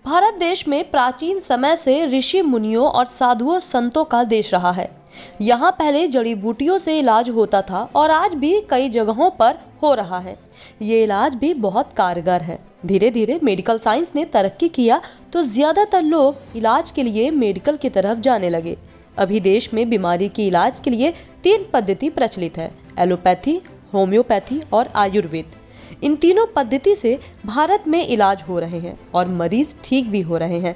भारत देश में प्राचीन समय से ऋषि मुनियों और साधुओं संतों का देश रहा है। यहाँ पहले जड़ी बूटियों से इलाज होता था और आज भी कई जगहों पर हो रहा है। ये इलाज भी बहुत कारगर है। धीरे धीरे मेडिकल साइंस ने तरक्की किया तो ज़्यादातर लोग इलाज के लिए मेडिकल की तरफ जाने लगे। अभी देश में बीमारी के इलाज के लिए 3 पद्धति प्रचलित है: एलोपैथी, होम्योपैथी और आयुर्वेद। इन तीनों पद्धति से भारत में इलाज हो रहे हैं और मरीज ठीक भी हो रहे हैं।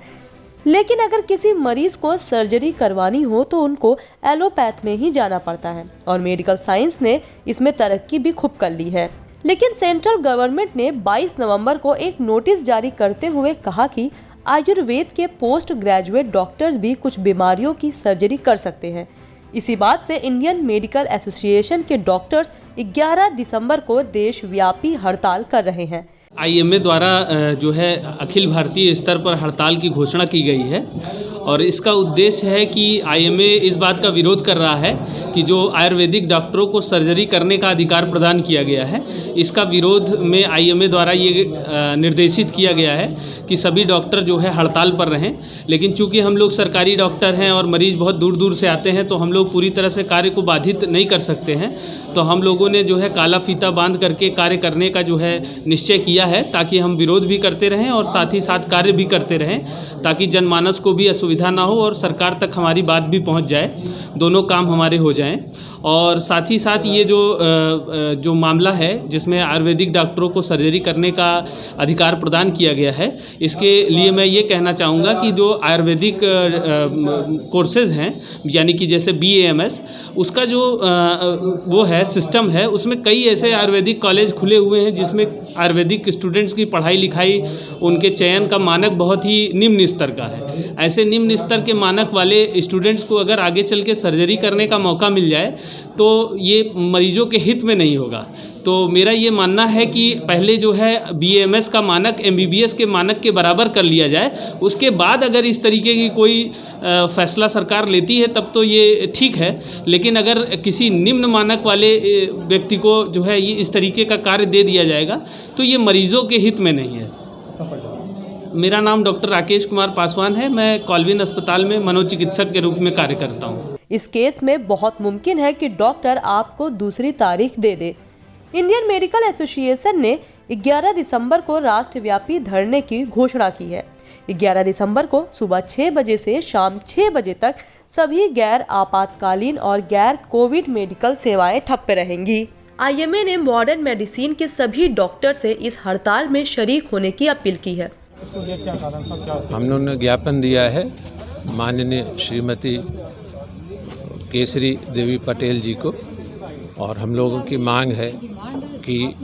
लेकिन अगर किसी मरीज को सर्जरी करवानी हो तो उनको एलोपैथ में ही जाना पड़ता है और मेडिकल साइंस ने इसमें तरक्की भी खूब कर ली है। लेकिन सेंट्रल गवर्नमेंट ने 22 नवंबर को एक नोटिस जारी करते हुए कहा कि आयुर्वेद के पोस्ट ग्रेजुएट डॉक्टर्स भी कुछ बीमारियों की सर्जरी कर सकते हैं। इसी बात से इंडियन मेडिकल एसोसिएशन के डॉक्टर्स 11 दिसंबर को देशव्यापी हड़ताल कर रहे हैं। आईएमए द्वारा जो है अखिल भारतीय स्तर पर हड़ताल की घोषणा की गई है और इसका उद्देश्य है कि आईएमए इस बात का विरोध कर रहा है कि जो आयुर्वेदिक डॉक्टरों को सर्जरी करने का अधिकार प्रदान किया गया है, इसका विरोध में आईएमए द्वारा ये निर्देशित किया गया है कि सभी डॉक्टर जो है हड़ताल पर रहें। लेकिन चूंकि हम लोग सरकारी डॉक्टर हैं और मरीज़ बहुत दूर दूर से आते हैं तो हम लोग पूरी तरह से कार्य को बाधित नहीं कर सकते हैं, तो हम लोगों ने जो है काला फीता बांध करके कार्य करने का जो है निश्चय किया है, ताकि हम विरोध भी करते रहें और साथ ही साथ कार्य भी करते रहें, ताकि जनमानस को भी असुविधा ना हो और सरकार तक हमारी बात भी पहुंच जाए, दोनों काम हमारे हो जाएं। और साथ ही साथ ये जो मामला है जिसमें आयुर्वेदिक डॉक्टरों को सर्जरी करने का अधिकार प्रदान किया गया है, इसके लिए मैं ये कहना चाहूँगा कि जो आयुर्वेदिक कोर्सेज़ हैं, यानी कि जैसे BAMS, उसका जो वो है सिस्टम है, उसमें कई ऐसे आयुर्वेदिक कॉलेज खुले हुए हैं जिसमें आयुर्वेदिक स्टूडेंट्स की पढ़ाई लिखाई, उनके चयन का मानक बहुत ही निम्न स्तर का है। ऐसे निम्न स्तर के मानक वाले स्टूडेंट्स को अगर आगे चल के सर्जरी करने का मौका मिल जाए तो ये मरीजों के हित में नहीं होगा। तो मेरा ये मानना है कि पहले जो है BAMS का मानक MBBS के मानक के बराबर कर लिया जाए, उसके बाद अगर इस तरीके की कोई फैसला सरकार लेती है तब तो ये ठीक है। लेकिन अगर किसी निम्न मानक वाले व्यक्ति को जो है ये इस तरीके का कार्य दे दिया जाएगा तो ये मरीजों के हित में नहीं है। मेरा नाम डॉक्टर राकेश कुमार पासवान है। मैं कॉल्विन अस्पताल में मनोचिकित्सक के रूप में कार्य करता हूँ। इस केस में बहुत मुमकिन है कि डॉक्टर आपको दूसरी तारीख दे दे। इंडियन मेडिकल एसोसिएशन ने 11 दिसंबर को राष्ट्रव्यापी धरने की घोषणा की है। 11 दिसंबर को सुबह 6 बजे से शाम 6 बजे तक सभी गैर आपातकालीन और गैर कोविड मेडिकल सेवाएं ठप रहेंगी। आईएमए ने मॉडर्न मेडिसिन के सभी डॉक्टर से इस हड़ताल में शरीक होने की अपील की है। हम लोगों ने ज्ञापन दिया है माननीय श्रीमती केसरी देवी पटेल जी को, और हम लोगों की मांग है कि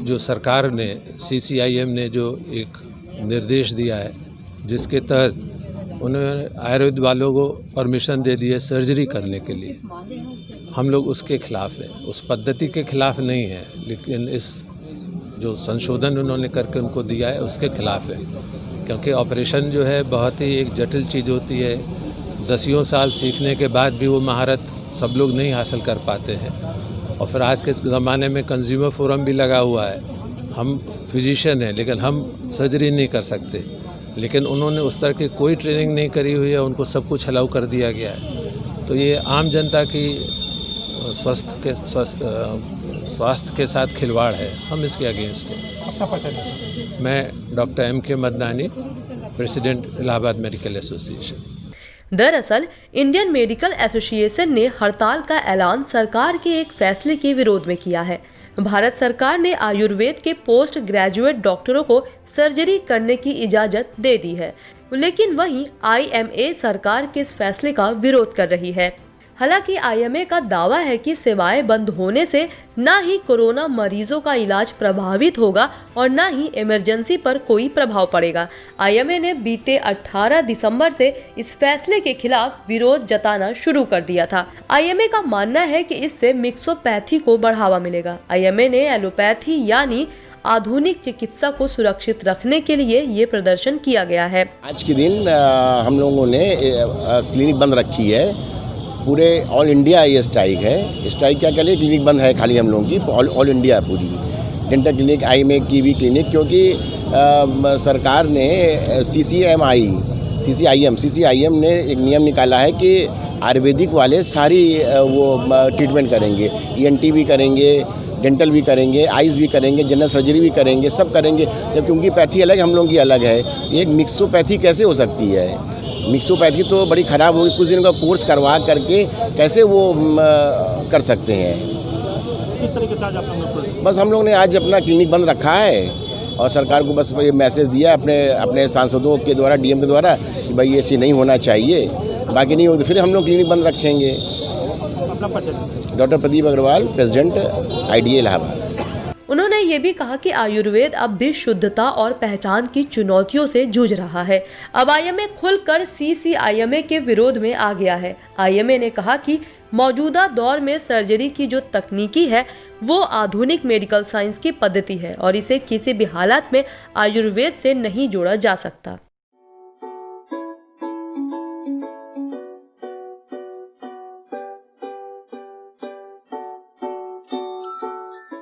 जो सरकार ने CCIM ने जो एक निर्देश दिया है जिसके तहत उन्होंने आयुर्वेद वालों को परमिशन दे दी है सर्जरी करने के लिए, हम लोग उसके खिलाफ हैं। उस पद्धति के खिलाफ नहीं है, लेकिन इस जो संशोधन उन्होंने करके उनको दिया है उसके खिलाफ है। क्योंकि ऑपरेशन जो है बहुत ही एक जटिल चीज़ होती है। 10 साल सीखने के बाद भी वो महारत सब लोग नहीं हासिल कर पाते हैं। और फिर आज के ज़माने में कंज्यूमर फोरम भी लगा हुआ है। हम फिजिशियन हैं लेकिन हम सर्जरी नहीं कर सकते, लेकिन उन्होंने उस तरह की कोई ट्रेनिंग नहीं करी हुई है, उनको सब कुछ अलाउ कर दिया गया है। तो ये आम जनता की स्वास्थ्य के साथ खिलवाड़ है, हम इसके अगेंस्ट हैं। मैं doctor MK Madnani, president Allahabad medical association. दरअसल इंडियन मेडिकल एसोसिएशन ने हड़ताल का ऐलान सरकार के एक फैसले के विरोध में किया है। भारत सरकार ने आयुर्वेद के पोस्ट ग्रेजुएट डॉक्टरों को सर्जरी करने की इजाजत दे दी है, लेकिन वहीं IMA सरकार के इस फैसले का विरोध कर रही है। हालांकि IMA का दावा है कि सेवाएं बंद होने से न ही कोरोना मरीजों का इलाज प्रभावित होगा और न ही इमरजेंसी पर कोई प्रभाव पड़ेगा। IMA ने बीते 18 दिसंबर से इस फैसले के खिलाफ विरोध जताना शुरू कर दिया था। IMA का मानना है कि इससे मिक्सोपैथी को बढ़ावा मिलेगा। IMA ने एलोपैथी यानी आधुनिक चिकित्सा को सुरक्षित रखने के लिए ये प्रदर्शन किया गया है। आज के दिन हम लोगों ने क्लिनिक बंद रखी है। पूरे ऑल इंडिया ये स्ट्राइक है। स्ट्राइक क्या करें, क्लिनिक बंद है खाली हम लोगों की, ऑल इंडिया पूरी डेंटल क्लिनिक, IMA की भी क्लिनिक, क्योंकि सरकार ने CCIM ने एक नियम निकाला है कि आयुर्वेदिक वाले सारी वो ट्रीटमेंट करेंगे, ENT भी करेंगे, डेंटल भी करेंगे, आइज़ भी करेंगे, जनरल सर्जरी भी करेंगे, सब करेंगे। जबकि उनकी पैथी अलग, हम लोगों की अलग है। एक मिक्सोपैथी कैसे हो सकती है? मिक्सोपैथी तो बड़ी ख़राब होगी। कुछ दिन का कोर्स करवा करके कैसे वो कर सकते हैं? किस तरीके से आज आपने बस हम लोग ने आज अपना क्लिनिक बंद रखा है और सरकार को बस ये मैसेज दिया अपने सांसदों के द्वारा, DM के द्वारा कि भाई ये चीज़ नहीं होना चाहिए। बाकी नहीं हो तो फिर हम लोग क्लिनिक बंद रखेंगे। अपना परिचय? Doctor Pradeep Agarwal, president IDA Allahabad. उन्होंने ये भी कहा कि आयुर्वेद अब भी शुद्धता और पहचान की चुनौतियों से जूझ रहा है। अब IMA खुलकर CCIMA के विरोध में आ गया है। IMA ने कहा कि मौजूदा दौर में सर्जरी की जो तकनीकी है वो आधुनिक मेडिकल साइंस की पद्धति है और इसे किसी भी हालत में आयुर्वेद से नहीं जोड़ा जा सकता।